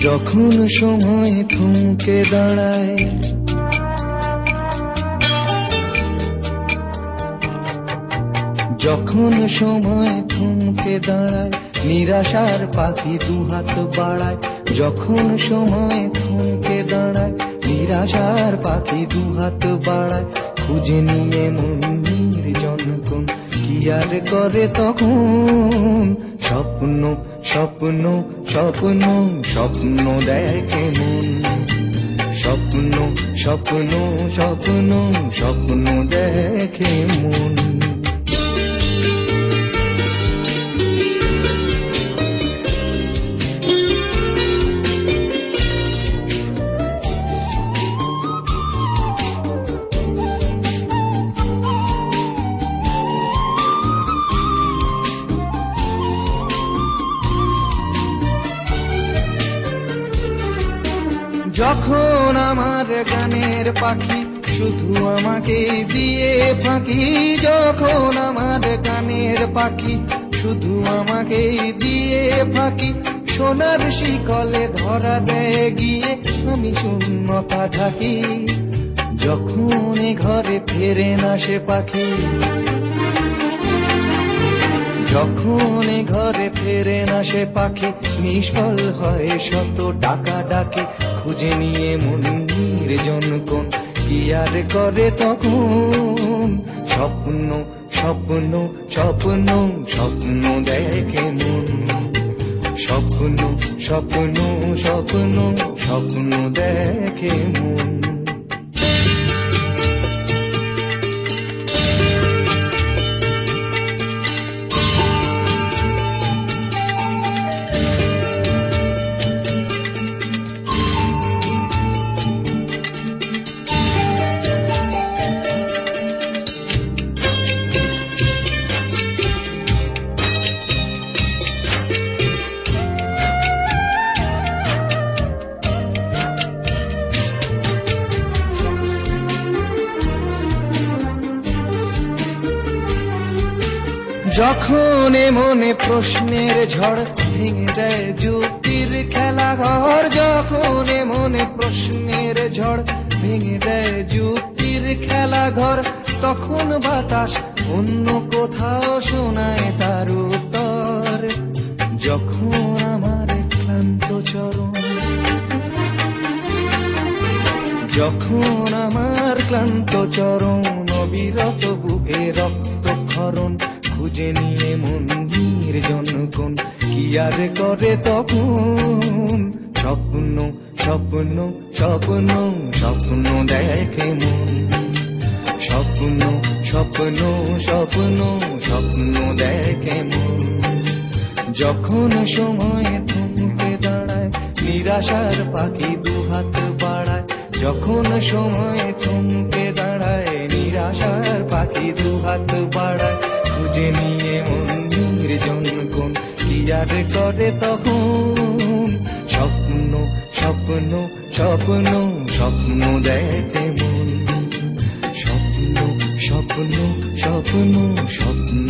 যখন সময় থমকে দাঁড়ায়, যখন সময় থমকে দাঁড়ায়, নিরাশার পাখি দুহাত বাড়ায়। যখন সময় থমকে দাঁড়ায়, নিরাশার পাখি দুহাত বাড়ায়। খুঁজে নিয়ে মন নির্জন কোন কি আর করে তখন। স্বপ্ন স্বপ্ন স্বপ্ন স্বপ্ন দেখে মন। স্বপ্ন স্বপ্ন স্বপ্ন স্বপ্ন দেখে মন। যখন আমার গানের পাখি শুধু আমাকে দিয়ে ফাঁকি, যখন আমার গানের পাখি শুধু আমাকে দিয়ে ফাঁকি। সোনার শিকলে ধরা দেয় গিয়ে আমি শূন্যতা ঢাকি। যখন ঘরে ফেরে না সে পাখি, যখন ঘরে ফেরে না সে পাখি, নিষ্ফল হয় শত ডাকা ডাকি। খুঁজে নিয়ে মন নির্জন কোন কি আর করে তখন। স্বপ্ন স্বপ্ন স্বপ্ন স্বপ্ন দেখে মন। স্বপ্ন স্বপ্ন স্বপ্ন স্বপ্ন দেখে মন। যখন মনে প্রশ্নের ঝড় ভেঙে দেয় যুক্তির খেলা ঘর, যখন মনে প্রশ্নের ঝড় ভেঙে দেয় যুক্তির খেলা ঘর, তখন বাতাস অন্য কোথাও শোনায় তার উত্তর। যখন আমার ক্লান্ত চরণ, যখন আমার ক্লান্ত চরণ, অবিরত বুকে রক্তক্ষরণ। খুঁজে নিয়ে মন নির্জন কোন কি আর করে তখন। স্বপ্ন স্বপ্ন স্বপ্ন স্বপ্ন দেখে মন। স্বপ্ন স্বপ্ন স্বপ্ন স্বপ্ন দেখে মন। যখন সময় থমকে দাঁড়ায়, নিরাশার পাখি দুহাত বাড়ায়। যখন সময় থমকে দাঁড়ায়, নিরাশার পাখি দুহাত বাড়ায়। খুঁজে নিয়ে মন নির্জন কোন কি আর করে তখন। স্বপ্ন স্বপ্ন স্বপ্ন স্বপ্ন দেখে মন। স্বপ্ন স্বপ্ন স্বপ্ন স্বপ্ন